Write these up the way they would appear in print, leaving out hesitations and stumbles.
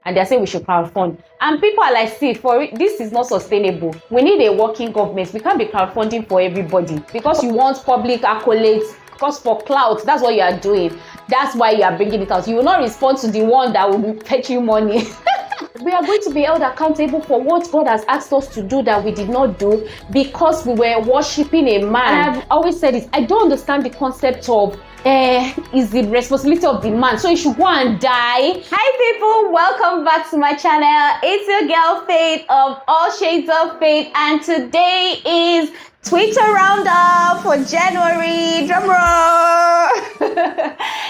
and they're saying we should crowdfund. And people are like, see, this is not sustainable. We need a working government. We can't be crowdfunding for everybody because you want public accolades. Because for clout, that's what you are doing. That's why you are bringing it out. You will not respond to the one that will fetch you money. We are going to be held accountable for what God has asked us to do that we did not do because we were worshiping a man. I've always said this. I don't understand the concept of is the responsibility of the man, so you should go and die. Hi people, welcome back to my channel. It's your girl Faith of All Shades of Faith, and today is Twitter roundup for January. Drum roll.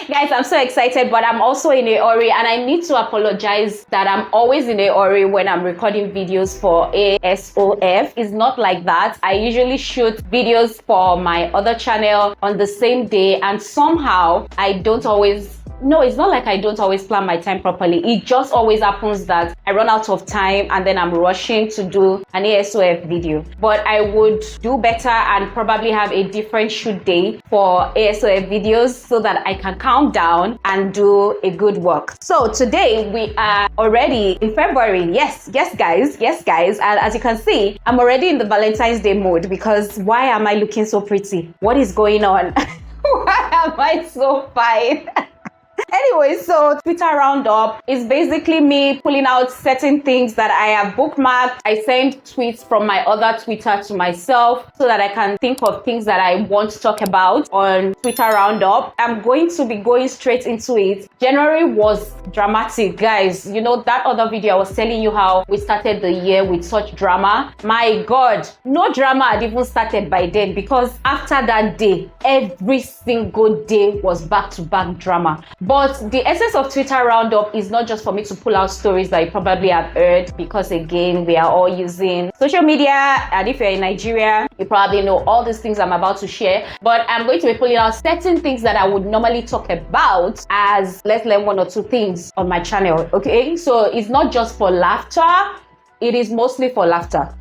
Guys, I'm so excited, but I'm also in a hurry, and I need to apologize that I'm always in a hurry when I'm recording videos for ASOF. It's not like that. I usually shoot videos for my other channel on the same day, and somehow I don't always. No, it's not like I don't always plan my time properly. It just always happens that I run out of time and then I'm rushing to do an ASOF video. But I would do better and probably have a different shoot day for ASOF videos so that I can calm down and do a good work. So today we are already in February. Yes guys. And as you can see, I'm already in the Valentine's Day mode because why am I looking so pretty? What is going on? Why am I so fine? Anyway, so Twitter roundup is basically me pulling out certain things that I have bookmarked. I send tweets from my other Twitter to myself so that I can think of things that I want to talk about on Twitter roundup. I'm going to be going straight into it. January was dramatic, guys. You know, that other video I was telling you how we started the year with such drama. My God, no drama had even started by then because after that day, every single day was back-to-back drama. But the essence of Twitter roundup is not just for me to pull out stories that you probably have heard, because again, we are all using social media, and if you're in Nigeria, you probably know all these things I'm about to share. But I'm going to be pulling out certain things that I would normally talk about as let's learn one or two things on my channel. Okay, so it's not just for laughter, it is mostly for laughter.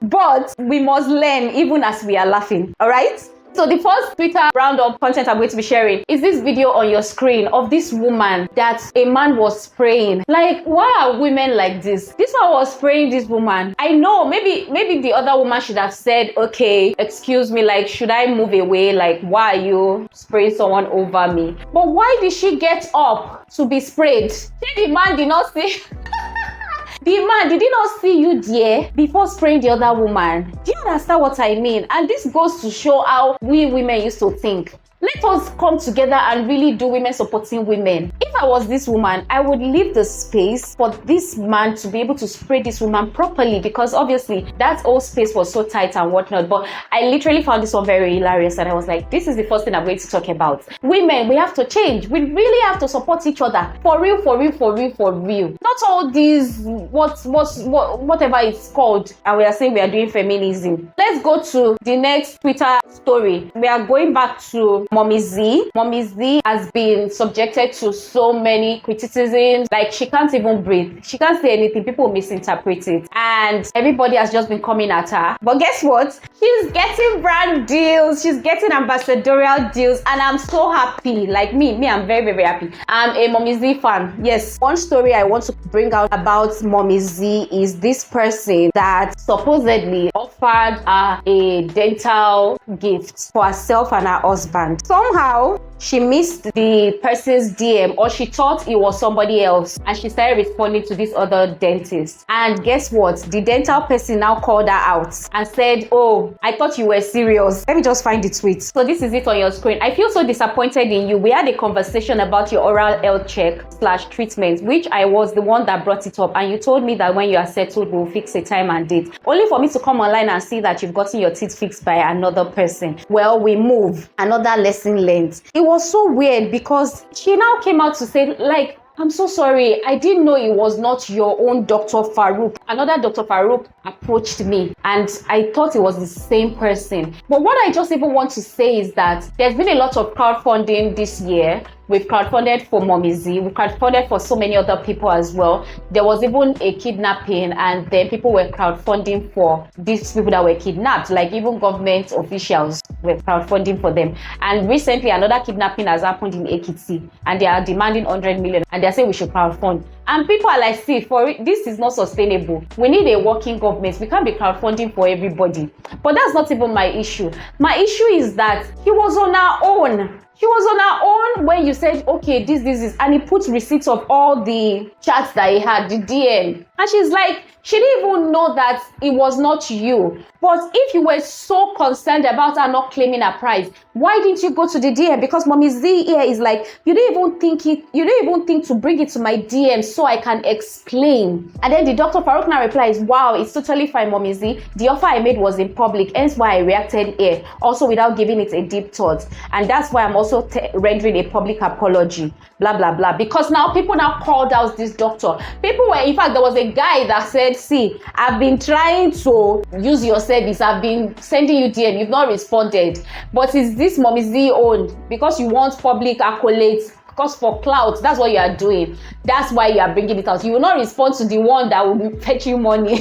But we must learn even as we are laughing. All right. So the first Twitter roundup content I'm going to be sharing is this video on your screen of this woman that a man was spraying. Like, why are women like this? This one was spraying this woman. I know maybe the other woman should have said, okay, excuse me, like, should I move away? Like, why are you spraying someone over me? But why did she get up to be sprayed? The man did not see. The man, did he not see you there before spraying the other woman? Do you understand what I mean? And this goes to show how we women used to think. Let us come together and really do women supporting women. If I was this woman, I would leave the space for this man to be able to spray this woman properly, because obviously that whole space was so tight and whatnot. But I literally found this one very hilarious, and I was like, this is the first thing I'm going to talk about. Women, we have to change. We really have to support each other. For real. Not all these, whatever it's called, and we are saying we are doing feminism. Let's go to the next Twitter story. We are going back to Mummy Zee. Mummy Zee has been subjected to so many criticisms. Like, she can't even breathe. She can't say anything. People misinterpret it. And everybody has just been coming at her. But guess what? She's getting brand deals. She's getting ambassadorial deals. And I'm so happy. Like me, I'm very, very happy. I'm a Mummy Zee fan. Yes. One story I want to bring out about Mummy Zee is this person that supposedly offered her a dental gift for herself and her husband. Somehow, she missed the person's DM, or she thought it was somebody else, and she started responding to this other dentist. And guess what? The dental person now called her out and said, oh, I thought you were serious. Let me just find the tweet. So this is it on your screen. I feel so disappointed in you. We had a conversation about your oral health check / treatment, which I was the one that brought it up, and you told me that when you are settled, we'll fix a time and date, only for me to come online and see that you've gotten your teeth fixed by another person. Well, we move. Another lesson learned. It was so weird because she now came out to say, like, I'm so sorry. I didn't know it was not your own Dr. Farouk. another Dr. Farouk approached me, and I thought it was the same person. But what I just even want to say is that there's been a lot of crowdfunding this year. We've crowdfunded for Mummy Zee. We've crowdfunded for so many other people as well. There was even a kidnapping, and then people were crowdfunding for these people that were kidnapped, like even government officials were crowdfunding for them. And recently, another kidnapping has happened in Ekiti, and they are demanding 100 million, and they're saying we should crowdfund. And people are like, see, this is not sustainable. We need a working government. We can't be crowdfunding for everybody. But that's not even my issue. My issue is that he was on our own. She was on her own when you said, okay, this, and he put receipts of all the chats that he had, the DM. And she's like, she didn't even know that it was not you. But if you were so concerned about her not claiming her prize, why didn't you go to the DM? Because Mummy Zee here is like, you didn't even think to bring it to my DM so I can explain. And then the Dr. Farouk now replies, wow, it's totally fine, Mummy Zee. The offer I made was in public, hence why I reacted here, also without giving it a deep thought. And that's why I'm also rendering a public apology, blah, blah, blah. Because now people now called out this doctor. People were, in fact, there was a guy that said, see, I've been trying to use your service. I've been sending you DM. You've not responded. But is this Mummy Zee owned? Because you want public accolades. Because for clout, that's what you are doing. That's why you are bringing it out. You will not respond to the one that will fetch you money.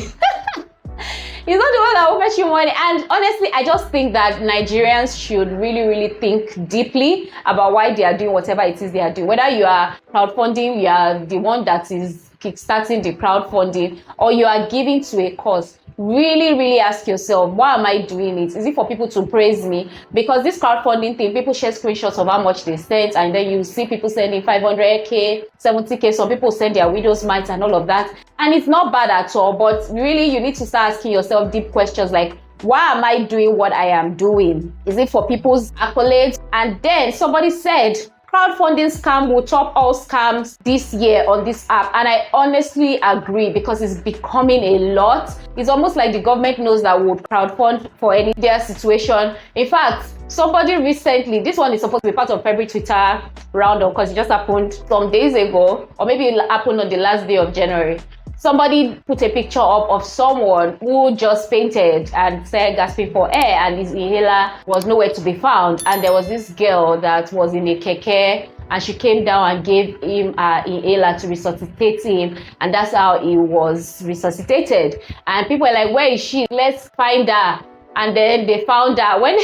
It's not the one that will fetch you money. And honestly, I just think that Nigerians should really think deeply about why they are doing whatever it is they are doing. Whether you are crowdfunding, you are the one that is kickstarting the crowdfunding, or you are giving to a cause. Really ask yourself, why am I doing it? Is it for people to praise me? Because this crowdfunding thing, people share screenshots of how much they sent, and then you see people sending 500k, 70k, some people send their widow's mites and all of that. And it's not bad at all, but really you need to start asking yourself deep questions like, why am I doing what I am doing? Is it for people's accolades? And then somebody said, crowdfunding scam will top all scams this year on this app, and I honestly agree because it's becoming a lot. It's almost like the government knows that we would crowdfund for any their situation. In fact, somebody recently, this one is supposed to be part of February Twitter roundup because it just happened some days ago, or maybe it happened on the last day of January. Somebody put a picture up of someone who just fainted and started gasping for air, and his inhaler was nowhere to be found. And there was this girl that was in a keke, and she came down and gave him an inhaler to resuscitate him, and that's how he was resuscitated. And people are like, where is she? Let's find her. And then they found her. When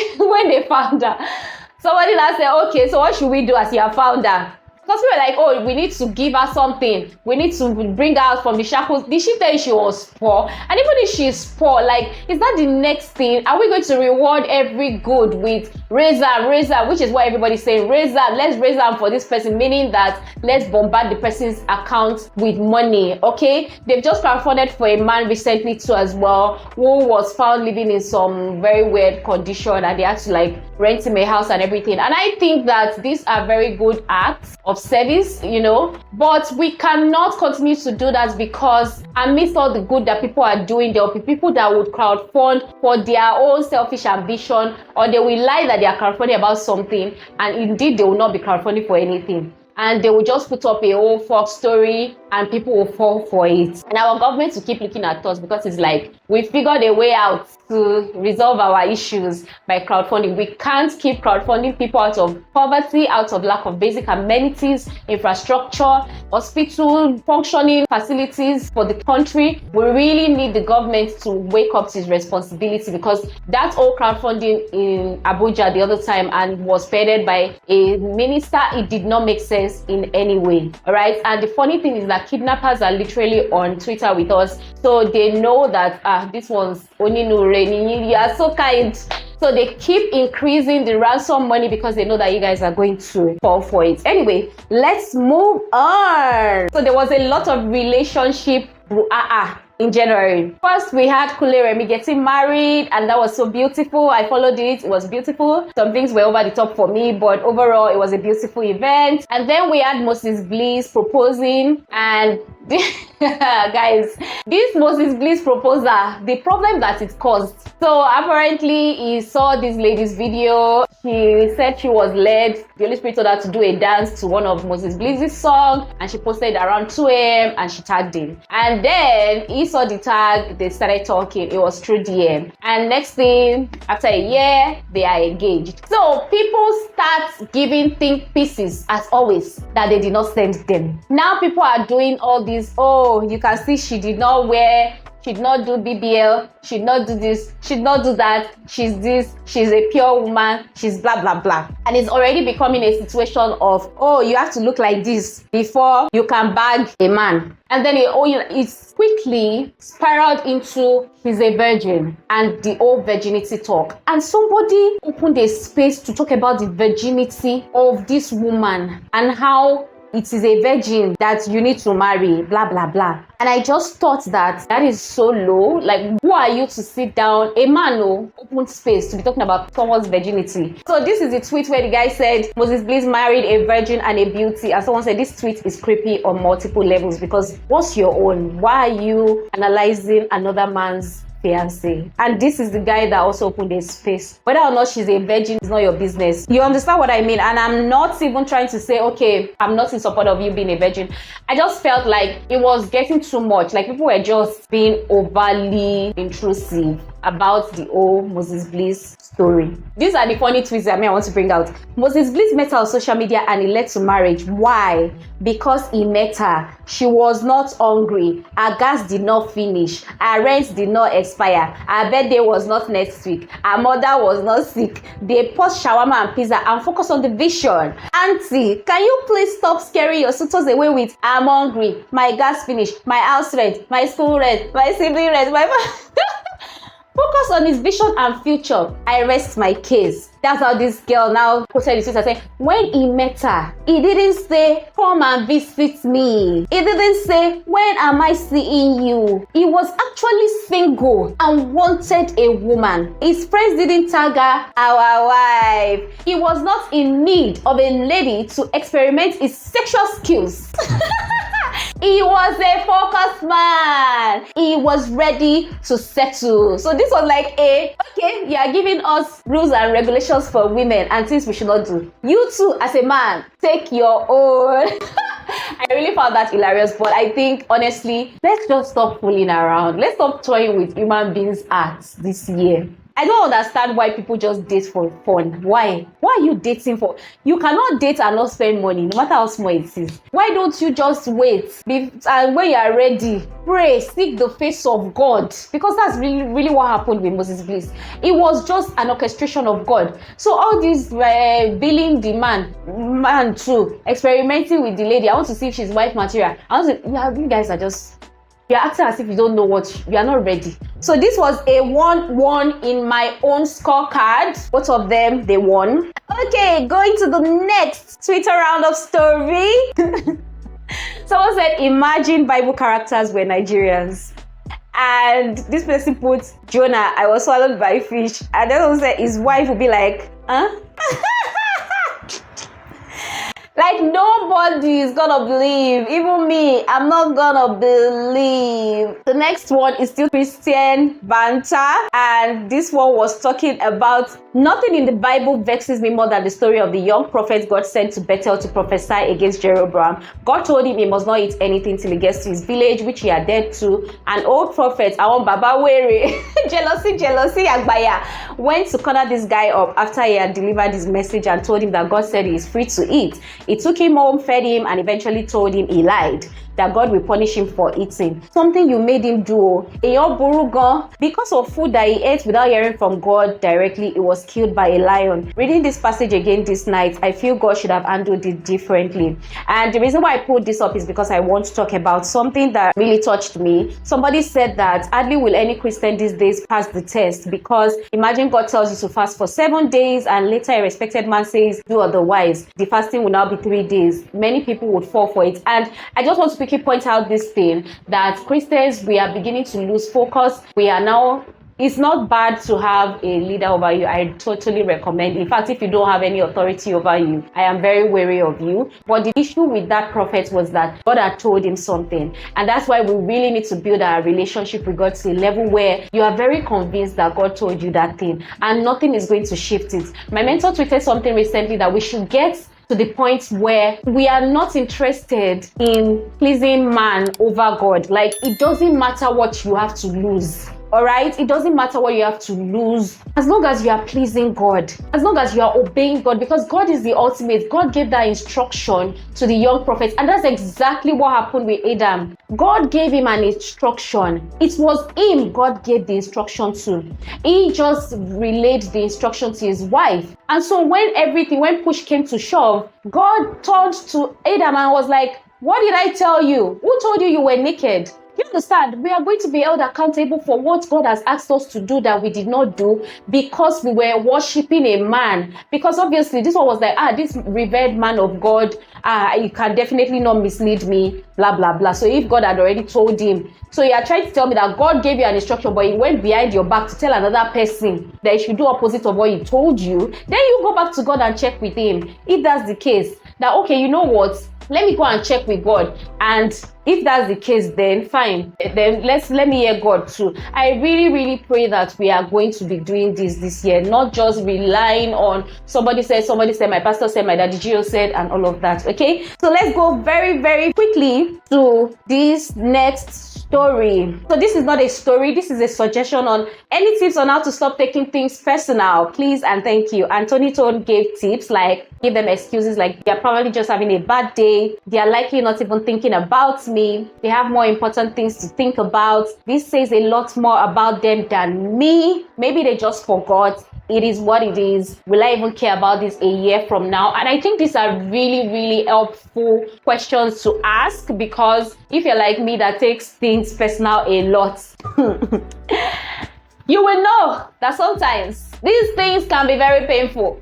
they found her, somebody now said, okay, so what should we do as you have found her? Because we were like, oh, we need to give her something. We need to bring her out from the shackles. Did she tell you she was poor? And even if she's poor, like, is that the next thing? Are we going to reward every good with razor, which is what everybody's saying, razor, let's raise them for this person, meaning that let's bombard the person's account with money, okay? They've just crowdfunded for a man recently too as well, who was found living in some very weird condition, and they had to like rent him a house and everything. And I think that these are very good acts of service, you know, but we cannot continue to do that, because amidst all the good that people are doing, there will be people that would crowdfund for their own selfish ambition, or they will lie that they are crowdfunding about something, and indeed they will not be crowdfunding for anything. And they will just put up a whole folk story and people will fall for it. And our government will keep looking at us because it's like, we figured a way out to resolve our issues by crowdfunding. We can't keep crowdfunding people out of poverty, out of lack of basic amenities, infrastructure, hospital, functioning facilities for the country. We really need the government to wake up to its responsibility, because that whole crowdfunding in Abuja the other time and was spearheaded by a minister, it did not make sense in any way. All right. And the funny thing is that kidnappers are literally on Twitter with us, so they know that this one's Oninure, you are so kind. So they keep increasing the ransom money because they know that you guys are going to fall for it. Anyway, let's move on. So there was a lot of relationship brouhaha in January. First, we had Kule Remi getting married, and that was so beautiful. I followed it. It was beautiful. Some things were over the top for me, but overall, it was a beautiful event. And then we had Moses Bliss proposing, and guys, this Moses Bliss proposal, the problem that it caused. So apparently, he saw this lady's video. She said she was led. The Holy Spirit told her to do a dance to one of Moses Bliss's songs, and she posted around 2 a.m. and she tagged him. And then he he saw the tag, they started talking. It was through DM. And next thing, after a year, they are engaged. So people start giving think pieces, as always, that they did not send them. Now people are doing all this. Oh, you can see she did not wear, she did not do BBL, she did not do this, she did not do that, she's this, she's a pure woman, she's blah, blah, blah. And it's already becoming a situation of, oh, you have to look like this before you can bag a man. And then it's quickly spiraled into she's a virgin and the old virginity talk. And somebody opened a space to talk about the virginity of this woman and how it is a virgin that you need to marry, blah, blah, blah. And I just thought that is so low. Like, who are you to sit down? A man, open space to be talking about someone's virginity. So this is a tweet where the guy said, Moses Bliss married a virgin and a beauty. And someone said, this tweet is creepy on multiple levels because what's your own? Why are you analyzing another man's fiancé? And this is the guy that also opened a space. Whether or not she's a virgin is not your business. You understand what I mean? And I'm not even trying to say, okay, I'm not in support of you being a virgin. I just felt like it was getting too much. Like people were just being overly intrusive about the old Moses Bliss story. These are the funny tweets that I want to bring out. Moses Bliss met her on social media and he led to marriage. Why? Because he met her. She was not hungry. Her gas did not finish. Her rent did not expire. Her birthday was not next week. Her mother was not sick. They post shawarma and pizza and focus on the vision. Auntie, can you please stop scaring your suitors away with I'm hungry, my gas finished, my house rent, my school rent, my sibling rent, my focus on his vision and future. I rest my case. That's how this girl now posted his Twitter saying, when he met her, he didn't say, come and visit me. He didn't say, when am I seeing you? He was actually single and wanted a woman. His friends didn't tag her, our wife. He was not in need of a lady to experiment his sexual skills. He was a focused man. He was ready to settle. So this was like okay, you are giving us rules and regulations for women and things we should not do. You too, as a man, take your own. I really found that hilarious, but I think, honestly, let's just stop fooling around. Let's stop toying with human beings' hearts this year. I don't understand why people just date for fun. Why? Why are you dating for? You cannot date and not spend money, no matter how small it is. Why don't you just wait? And when you are ready, pray, seek the face of God. Because that's really what happened with Moses Bliss. It was just an orchestration of God. So all this billing the man too, experimenting with the lady. I want to see if she's wife material. You guys are just... You're acting as if you don't know you are not ready. So this was a 1-1 in my own scorecard. Both of them, they won. Okay, going to the next Twitter round of story. Someone said, imagine Bible characters were Nigerians. And this person put, Jonah, I was swallowed by fish. And then someone said, his wife would be like, huh? Like, nobody is gonna believe. Even me, I'm not gonna believe. The next one is still Christian banter. And this one was talking about nothing in the Bible vexes me more than the story of the young prophet God sent to Bethel to prophesy against Jeroboam. God told him he must not eat anything till he gets to his village, which he had dared to. An old prophet, Awon Baba Were, jealousy, Agbaya, went to corner this guy up after he had delivered his message and told him that God said he is free to eat. He took him home, fed him, and eventually told him he lied, that God will punish him for eating. Something you made him do. Because of food that he ate without hearing from God directly, he was killed by a lion. Reading this passage again this night, I feel God should have handled it differently. And the reason why I put this up is because I want to talk about something that really touched me. Somebody said that hardly will any Christian these days pass the test, because imagine God tells you to fast for 7 days and later a respected man says do otherwise. The fasting will now be 3 days. Many people would fall for it. And I just want to quickly point out this thing, that Christians, we are beginning to lose focus. We are now... It's not bad to have a leader over you. I totally recommend. In fact, if you don't have any authority over you, I am very wary of you. But the issue with that prophet was that God had told him something. And that's why we really need to build our relationship with God to a level where you are very convinced that God told you that thing and nothing is going to shift it. My mentor tweeted something recently that we should get to the point where we are not interested in pleasing man over God. Like, it doesn't matter what you have to lose. All right, it doesn't matter what you have to lose as long as you are pleasing God, as long as you are obeying God, because God is the ultimate. God gave that instruction to the young prophets, and that's exactly what happened with Adam. God gave him an instruction. It was him God gave the instruction to. He just relayed the instruction to his wife. And so when push came to shove, God turned to Adam and was like, what did I tell you? Who told you you were naked? You understand? We are going to be held accountable for what God has asked us to do that we did not do because we were worshiping a man. Because obviously this one was like, this revered man of God, you can definitely not mislead me, blah, blah, blah. So if God had already told him, so you are trying to tell me that God gave you an instruction, but he went behind your back to tell another person that you should do opposite of what he told you, then you go back to God and check with him. If that's the case, that, okay, you know what? Let me go and check with God. And if that's the case, then fine. Then let me hear God too. I really, really pray that we are going to be doing this year, not just relying on somebody said, my pastor said, my daddy Gio said, and all of that. Okay, so let's go very, very quickly to this next story. So this is not a story, this is a suggestion on any tips on how to stop taking things personal, please and thank you. And Tony Tone gave tips, like give them excuses, like they're probably just having a bad day, they are likely not even thinking about me, they have more important things to think about, this says a lot more about them than me, maybe they just forgot. It is what it is. Will I even care about this a year from now? And I think these are really, really helpful questions to ask, because if you're like me that takes things personal a lot, you will know that sometimes these things can be very painful.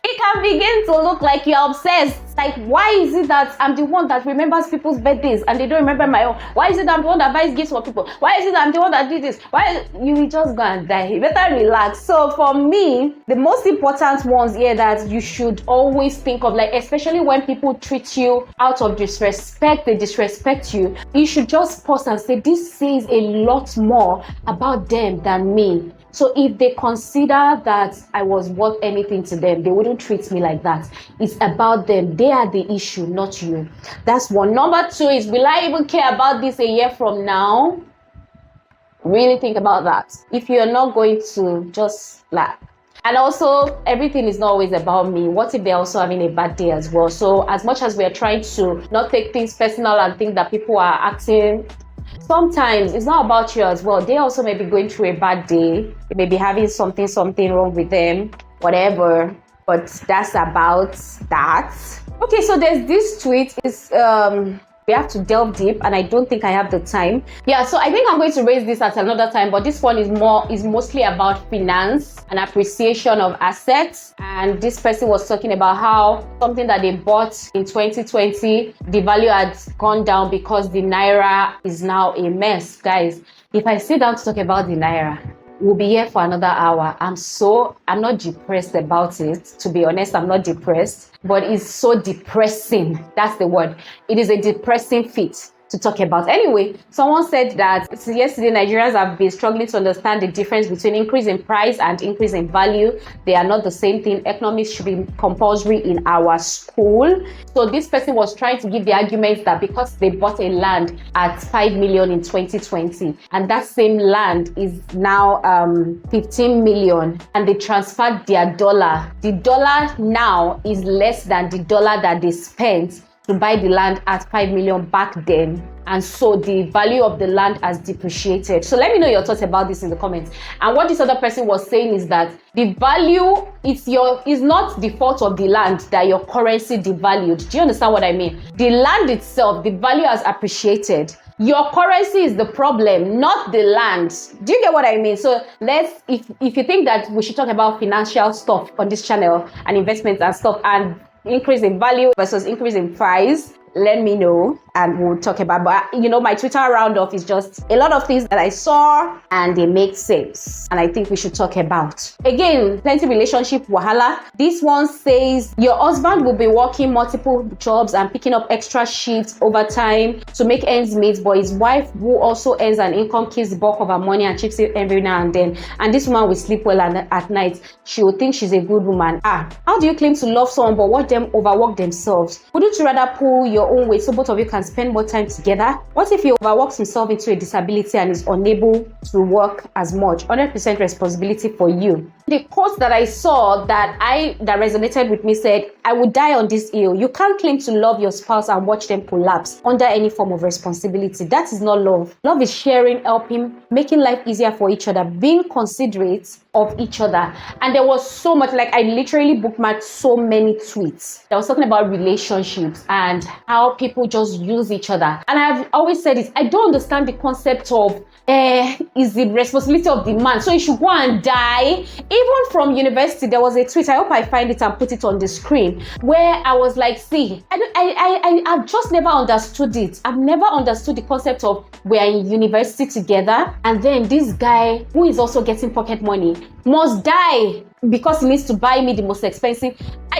It can begin to look like you're obsessed. Like, why is it that I'm the one that remembers people's birthdays and they don't remember my own? Why is it that I'm the one that buys gifts for people? Why is it that I'm the one that did this? Why? You will just go and die. You better relax. So for me, the most important ones here that you should always think of, like, especially when people treat you out of disrespect, they disrespect you, you should just pause and say, this says a lot more about them than me. So if they consider that I was worth anything to them, they wouldn't treat me like that. It's about them. They are the issue, not you. That's one. Number two is, will I even care about this a year from now? Really think about that. If you're not going to, just laugh. And also, everything is not always about me. What if they're also having a bad day as well? So as much as we are trying to not take things personal and think that people are acting, sometimes it's not about you as well. They also may be going through a bad day. They may be having something wrong with them, whatever. But that's about that. Okay, so there's this tweet. We have to delve deep, and I don't think I have the time. Yeah, so I think I'm going to raise this at another time, but this one is mostly about finance and appreciation of assets. And this person was talking about how something that they bought in 2020, the value had gone down because the naira is now a mess. Guys, if I sit down to talk about the naira, we'll be here for another hour. I'm not depressed about it. To be honest, I'm not depressed, but it's so depressing. That's the word. It is a depressing feat to talk about. Anyway, someone said that yesterday Nigerians have been struggling to understand the difference between increase in price and increase in value. They are not the same thing. Economics should be compulsory in our school. So this person was trying to give the argument that because they bought a land at 5 million in 2020 and that same land is now 15 million and they transferred their dollar, the dollar now is less than the dollar that they spent to buy the land at 5 million back then, and so the value of the land has depreciated. So let me know your thoughts about this in the comments. And what this other person was saying is that the value is not the fault of the land that your currency devalued. Do you understand what I mean? The land itself, the value has appreciated. Your currency is the problem, not the land. Do you get what I mean? So if you think that we should talk about financial stuff on this channel and investments and stuff and increase in value versus increase in price, let me know and we'll talk about. But you know, my Twitter roundup is just a lot of things that I saw and they make sense and I think we should talk about. Again, plenty relationship wahala. This one says your husband will be working multiple jobs and picking up extra shifts over time to make ends meet, but his wife, who also earns an income, keeps the bulk of her money and chips it every now and then. And this woman will sleep well at night. She will think she's a good woman. How do you claim to love someone but watch them overwork themselves? Wouldn't you rather pull your own weight so both of you can spend more time together? What if he overworks himself into a disability and is unable to work as much? 100% responsibility for you. The quote that I saw that resonated with me said, I would die on this hill. You can't claim to love your spouse and watch them collapse under any form of responsibility. That is not love. Love is sharing, helping, making life easier for each other, being considerate of each other. And there was so much, like I literally bookmarked so many tweets that was talking about relationships and how people just use each other. And I've always said it, I don't understand the concept of is the responsibility of the man, so he should go and die. Even from university, there was a tweet, I hope I find it and put it on the screen, where I was like, see, I've just never understood it. I've never understood the concept of we're in university together and then this guy who is also getting pocket money must die because he needs to buy me the most expensive.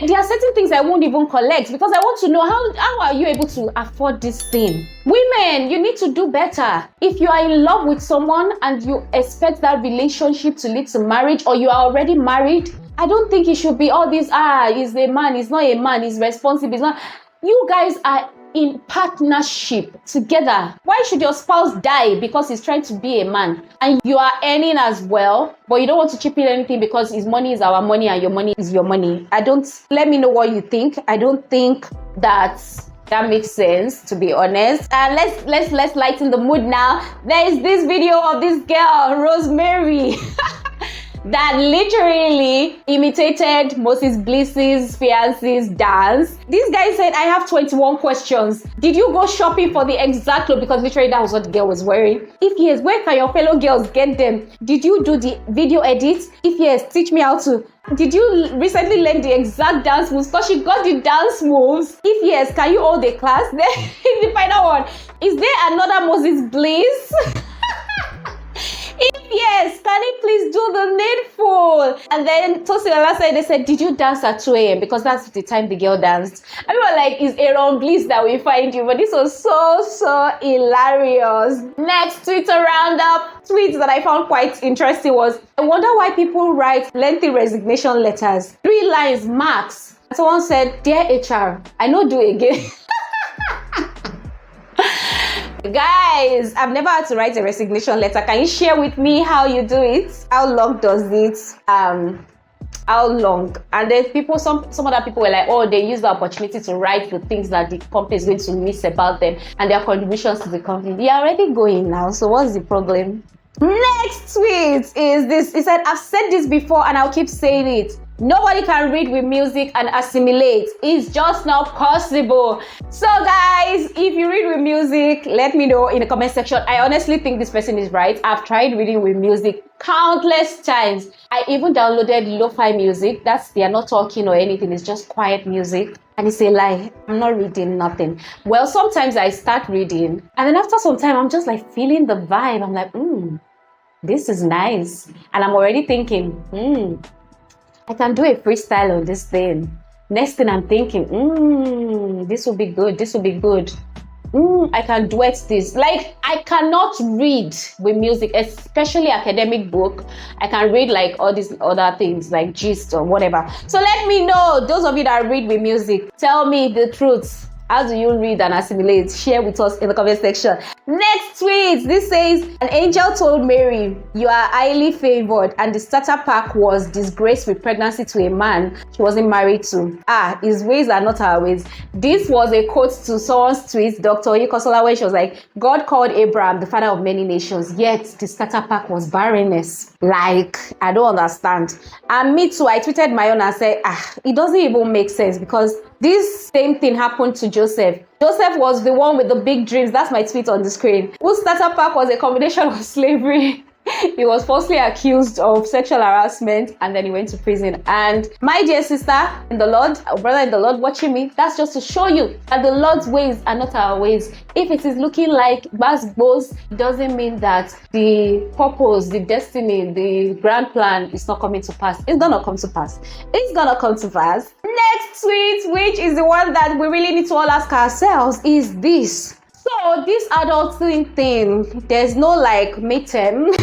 There are certain things I won't even collect because I want to know how are you able to afford this thing? Women, you need to do better. If you are in love with someone and you expect that relationship to lead to marriage, or you are already married, I don't think it should be all this, he's a man, he's not a man, he's responsible, he's not. You guys are in partnership together. Why should your spouse die because he's trying to be a man and you are earning as well, but you don't want to chip in anything because his money is our money and your money is your money? Let me know what you think. I don't think that makes sense, to be honest. And let's lighten the mood now. There is this video of this girl, Rosemary, that literally imitated Moses Bliss's fiancee's dance. This guy said, I have 21 questions. Did you go shopping for the exact clothes? Because literally that was what the girl was wearing. If yes, where can your fellow girls get them? Did you do the video edit? If yes, teach me how to. Did you recently learn the exact dance moves? Because she got the dance moves. If yes, can you hold a class? Then the final one, is there another Moses Bliss? If yes, can you please do the needful? And then Tosiola said, they said, did you dance at 2 a.m.? Because that's the time the girl danced. And we were like, it's Aaron Bliss that we find you. But this was so hilarious. Next Twitter roundup tweets that I found quite interesting was, I wonder why people write lengthy resignation letters. 3 lines max. Someone said, dear HR, I know do again. Guys, I've never had to write a resignation letter. Can you share with me how you do it? How long does it? How long? And then some other people were like, oh, they use the opportunity to write the things that the company is going to miss about them and their contributions to the company. They are already going now, so what's the problem? Next tweet is this. He said, I've said this before and I'll keep saying it. Nobody can read with music and assimilate. It's just not possible. So guys, if you read with music, let me know in the comment section. I honestly think this person is right. I've tried reading with music countless times. I even downloaded lo-fi music. They are not talking or anything. It's just quiet music. And it's a lie. I'm not reading nothing. Well, sometimes I start reading. And then after some time, I'm just like feeling the vibe. I'm like, this is nice. And I'm already thinking, I can do a freestyle on this thing. Next thing I'm thinking, this will be good. This will be good. I can duet this. Like, I cannot read with music, especially academic book. I can read like all these other things like gist or whatever. So let me know, those of you that read with music, tell me the truth. How do you read and assimilate? Share with us in the comment section. Next tweet, this says, an angel told Mary, you are highly favored, and the starter pack was disgraced with pregnancy to a man she wasn't married to. His ways are not our ways. This was a quote to someone's tweet, Dr. Oyekosola, where she was like, God called Abraham the father of many nations, yet the starter pack was barrenness. Like, I don't understand. And me too, I tweeted my own and said, it doesn't even make sense, because this same thing happened to Joseph. Joseph was the one with the big dreams. That's my tweet on the screen. Whose starter pack was a combination of slavery He was falsely accused of sexual harassment and then he went to prison. And my dear sister in the Lord, brother in the Lord watching me, that's just to show you that the Lord's ways are not our ways. If it is looking like basketballs, it doesn't mean that the purpose, the destiny, the grand plan is not coming to pass. It's gonna come to pass. It's gonna come to pass. Next tweet, which is the one that we really need to all ask ourselves, is this. So this adulting thing, there's no like midterm.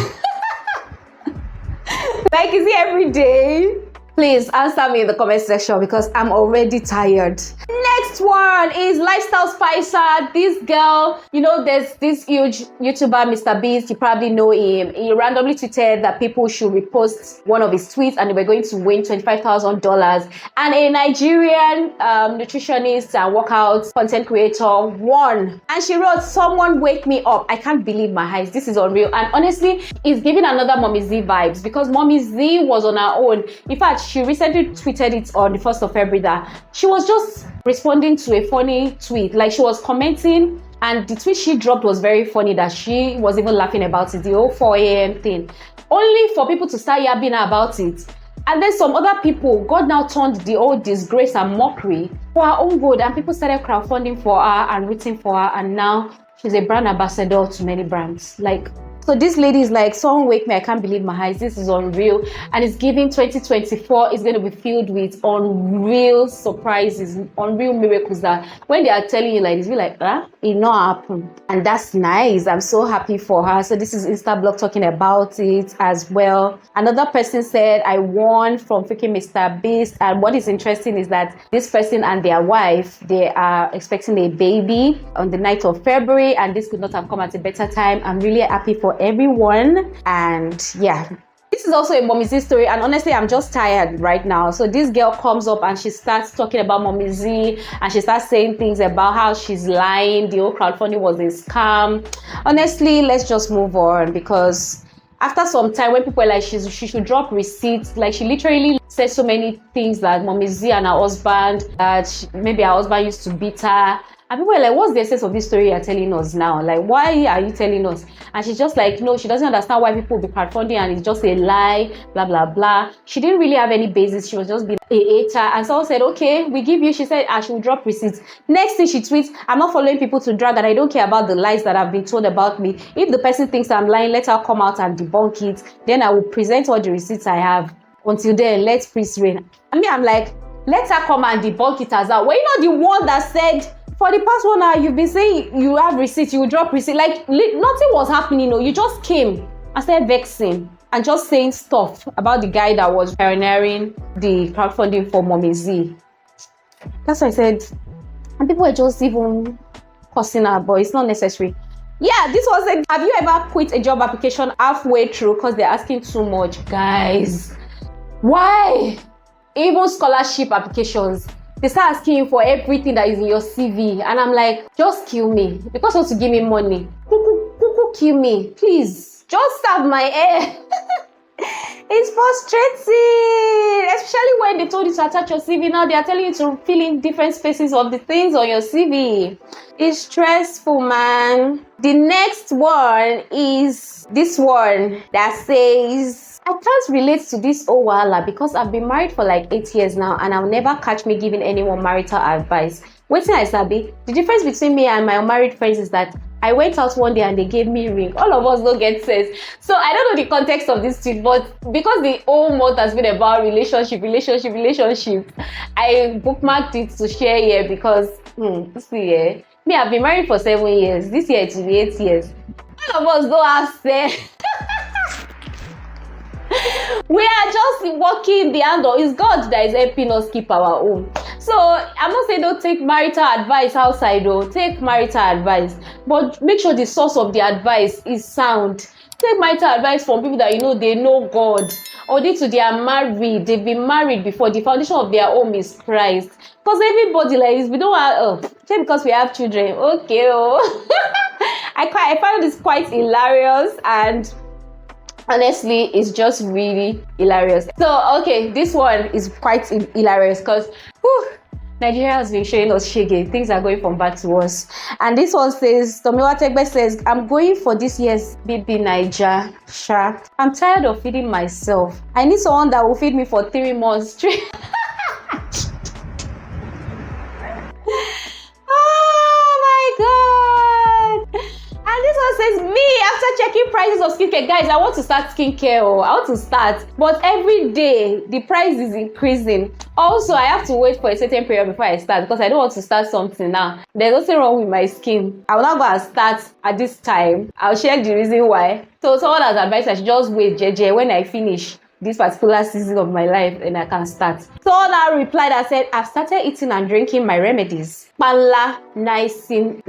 Like, is it every day? Please answer me in the comment section because I'm already tired. Next one is Lifestyle Spicer. This girl, you know, there's this huge YouTuber, Mr. Beast. You probably know him. He randomly tweeted that people should repost one of his tweets and they were going to win $25,000. And a Nigerian nutritionist and workout content creator won. And she wrote, "Someone wake me up. I can't believe my eyes. This is unreal." And honestly, it's giving another Mummy Zee vibes because Mummy Zee was on her own. In fact, she recently tweeted it on the 1st of February that she was just responding to a funny tweet. Like, she was commenting, and the tweet she dropped was very funny that she was even laughing about it, the whole 4 a.m. thing, only for people to start yapping about it. And then some other people, God now turned the old disgrace and mockery for her own good, and people started crowdfunding for her and rooting for her, and now she's a brand ambassador to many brands. Like, so this lady is like, "Someone wake me, I can't believe my eyes. This is unreal." And it's giving 2024 is going to be filled with unreal surprises, unreal miracles that when they are telling you like this, you're like, it not happen. And that's nice. I'm so happy for her. So this is Instablog talking about it as well. Another person said, "I won from freaking Mr. Beast." And what is interesting is that this person and their wife, they are expecting a baby on the 9th of February, and this could not have come at a better time. I'm really happy for everyone. And yeah, this is also a Mummy Zee story, and honestly I'm just tired right now. So this girl comes up and she starts talking about Mummy Zee, and she starts saying things about how she's lying, the whole crowdfunding was a scam. Honestly, let's just move on, because after some time when people are like she should drop receipts, like she literally said so many things that Mummy Zee and her husband, that maybe her husband used to beat her. And people are like, "What's the essence of this story you're telling us now? Like, why are you telling us?" And she's just like, no, she doesn't understand why people will be crowdfunding and it's just a lie, blah, blah, blah. She didn't really have any basis. She was just being a hater. And someone said, "Okay, we give you." She said, "I should drop receipts." Next thing she tweets, "I'm not following people to drag and I don't care about the lies that have been told about me. If the person thinks I'm lying, let her come out and debunk it. Then I will present all the receipts I have. Until then, let peace reign." I mean, I'm like, let her come and debunk it as well. Well, you're not the one that said, for the past 1 hour, you've been saying you have receipts, you will drop receipt. Like, nothing was happening. No, you just came and started vexing and just saying stuff about the guy that was pioneering the crowdfunding for Mummy Zee. That's why I said, and people were just even cussing her, but it's not necessary. Yeah, this was it. Have you ever quit a job application halfway through because they're asking too much? Guys, why? Even scholarship applications, they start asking you for everything that is in your CV, and I'm like, just kill me because you want to give me money. Cuckoo, kill me, please. Just serve my hair. It's frustrating, especially when they told you to attach your CV. Now they are telling you to fill in different spaces of the things on your CV. It's stressful, man. The next one is this one that says, "I can't relate to this wahala because I've been married for like 8 years now and I'll never catch me giving anyone marital advice. Waiting I sabi, the difference between me and my unmarried friends is that I went out one day and they gave me a ring." All of us don't get sense. So I don't know the context of this tweet, but because the whole month has been about relationship, I bookmarked it to share here because, see, me, I've been married for 7 years. This year it will be 8 years. All of us don't have sense. We are just walking the handle. It's God that is helping us keep our own. So I'm not saying don't take marital advice outside, though. Take marital advice, but make sure the source of the advice is sound. Take marital advice from people that you know they know God, or they are married. They've been married before. The foundation of their home is Christ. Because everybody like this, we don't have just because we have children. Okay, I find this quite hilarious, and honestly, it's just really hilarious. So, okay, this one is quite hilarious because Nigeria has been showing us shege. Things are going from bad to worse. And this one says, Tomiwa Tegbe says, I'm going for this year's BB Naija. Sha. I'm tired of feeding myself. I need someone that will feed me for 3 months straight. And this one says, me, after checking prices of skincare, guys, I want to start skincare. I want to start. But every day, the price is increasing. Also, I have to wait for a certain period before I start because I don't want to start something now. There's nothing wrong with my skin. I will not go and start at this time. I'll share the reason why. So someone has advised I should just wait, JJ, when I finish this particular season of my life and I can start. So I replied, I said, I've started eating and drinking my remedies. Pala, niacin,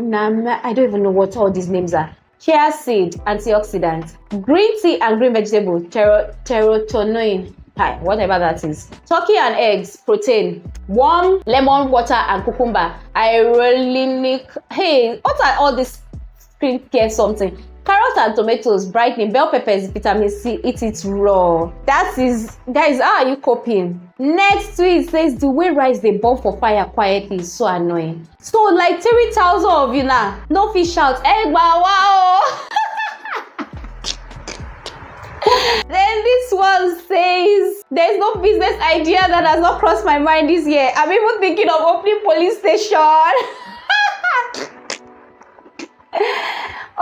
I don't even know what all these names are. Chia seed, antioxidant, green tea and green vegetable, serotonin, whatever that is. Turkey and eggs, protein, warm lemon water and cucumber, hyaluronic. Hey, what are all these skincare something? Carrots and tomatoes, brightening, bell peppers, vitamin C, eat it raw. That is, guys, how are you coping? Next tweet says, the way rice they burn for fire quietly is so annoying. So like 3,000 of you now, no fish out. Hey, wow. Then this one says, there's no business idea that has not crossed my mind this year. I'm even thinking of opening police station.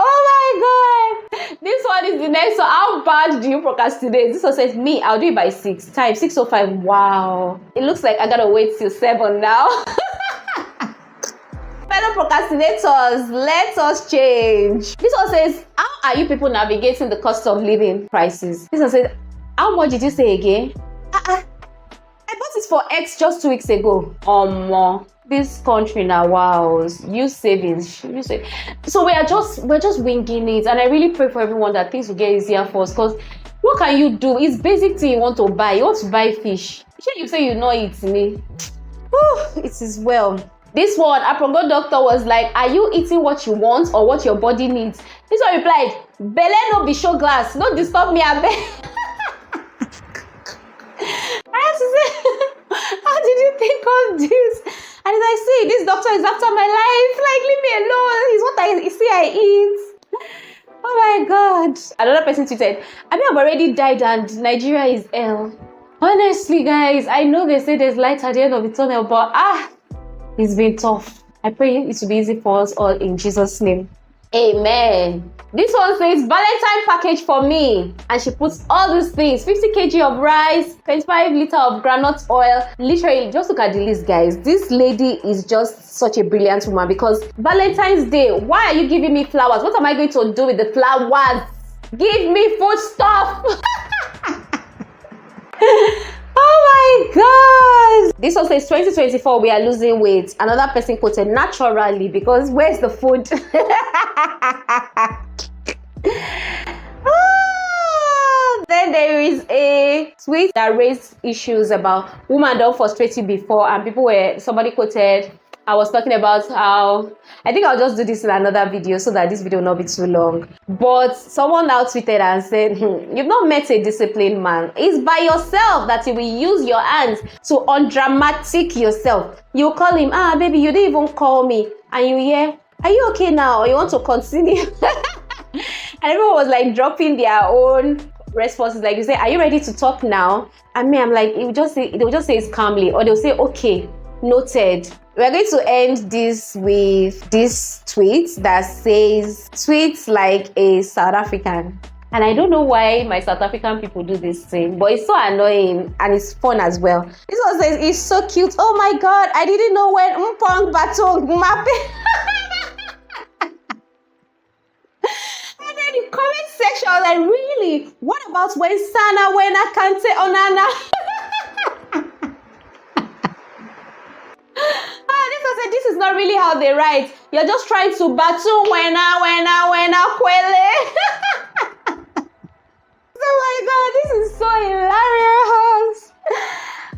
Oh my god, this one is the next. So how bad do you procrastinate? This one says, me, I'll do it by 6 times 6:05. Wow, it looks like I gotta wait till 7 now. Fellow procrastinators, let us change. This one says, how are you people navigating the cost of living crisis? This one says, how much did you say again? I bought it for X just 2 weeks ago. This country now, wow, use savings. So we're just winging it, and I really pray for everyone that things will get easier for us. Because what can you do? It's basic thing you want to buy. You want to buy fish. You say you know it me. It is well. This one, Aproko doctor was like, are you eating what you want or what your body needs? This one replied, belle no be show glass. Don't disturb me, I beg. I have to say, how did you think of this? And as I see, this doctor is after my life. Like, leave me alone. It's what I see I eat. Oh my God. Another person tweeted, I mean, I've already died and Nigeria is hell. Honestly, guys, I know they say there's light at the end of the tunnel, but it's been tough. I pray it will be easy for us all in Jesus' name. Amen. This one says, Valentine package for me. And she puts all these things, 50 kg of rice, 25 liter of groundnut oil. Literally, just look at the list, guys. This lady is just such a brilliant woman because Valentine's Day, why are you giving me flowers? What am I going to do with the flowers? Give me food stuff. Oh my God. This one says 2024, we are losing weight. Another person quoted naturally because where's the food? Then there is a tweet that raised issues about women don't frustrate you before, and somebody quoted, I was talking about how, I think I'll just do this in another video so that this video will not be too long. But someone now tweeted and said, you've not met a disciplined man. It's by yourself that you will use your hands to undramatic yourself. You call him, baby, you didn't even call me. And you hear, are you okay now? Or you want to continue? And everyone was like dropping their own responses. Like you say, are you ready to talk now? And me, I'm like, they'll just say it calmly, or they'll say, okay, noted. We're going to end this with this tweet that says, tweets like a South African. And I don't know why my South African people do this thing, but it's so annoying and it's fun as well. This one says, it's so cute. Oh my God, I didn't know when Mpong Batong Mape. And then the comment section, I was like, really? What about when Sana, when I can't say Onana? This is not really how they write. You're just trying to battle wena kwele. Oh my God, this is so hilarious.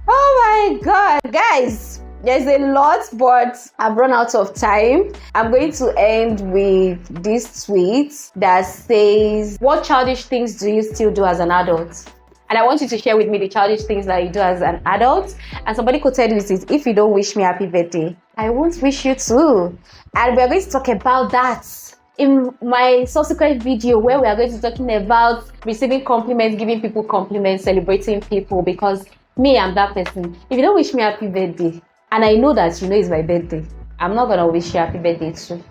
Oh my God, guys, there's a lot, but I've run out of time. I'm going to end with this tweet that says, what childish things do you still do as an adult? And I want you to share with me the childish things that you do as an adult. And somebody could tell you this: if you don't wish me happy birthday, I won't wish you too. And we're going to talk about that in my subsequent video, where we are going to be talking about receiving compliments, giving people compliments, celebrating people, because me, I'm that person. If you don't wish me happy birthday, and I know that you know it's my birthday, I'm not gonna wish you happy birthday too.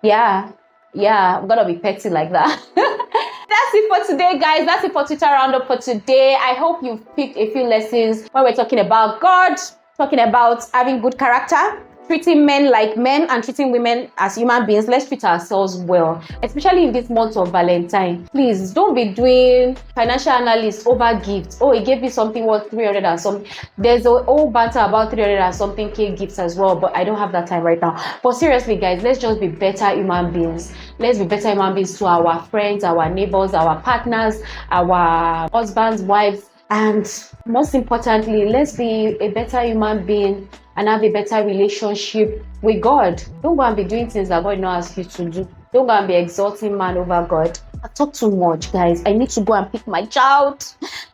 Yeah, I'm gonna be petty like that. That's it for today, guys. That's it for Twitter Roundup for today. I hope you've picked a few lessons when we're talking about God, talking about having good character, treating men like men, and treating women as human beings. Let's treat ourselves well, especially in this month of Valentine. Please don't be doing financial analysis over gifts. Oh, he gave me something worth 300 and something. There's a whole banter about 300 and something K gifts as well, but I don't have that time right now. But seriously, guys, let's just be better human beings. Let's be better human beings to our friends, our neighbors, our partners, our husbands, wives, and most importantly, let's be a better human being and have a better relationship with God. Don't go and be doing things that God not ask you to do. Don't go and be exalting man over God. I talk too much, guys. I need to go and pick my child.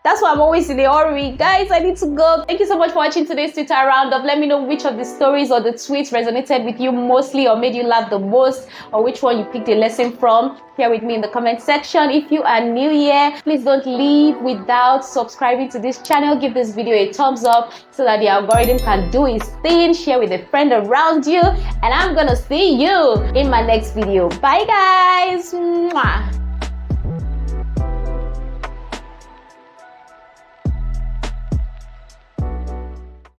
That's why I'm always in a hurry. Guys, I need to go. Thank you so much for watching today's Twitter Roundup. Let me know which of the stories or the tweets resonated with you mostly, or made you laugh the most, or which one you picked a lesson from. Share with me in the comment section. If you are new here, please don't leave without subscribing to this channel. Give this video a thumbs up so that the algorithm can do its thing. Share with a friend around you, and I'm gonna see you in my next video. Bye, guys. Mwah.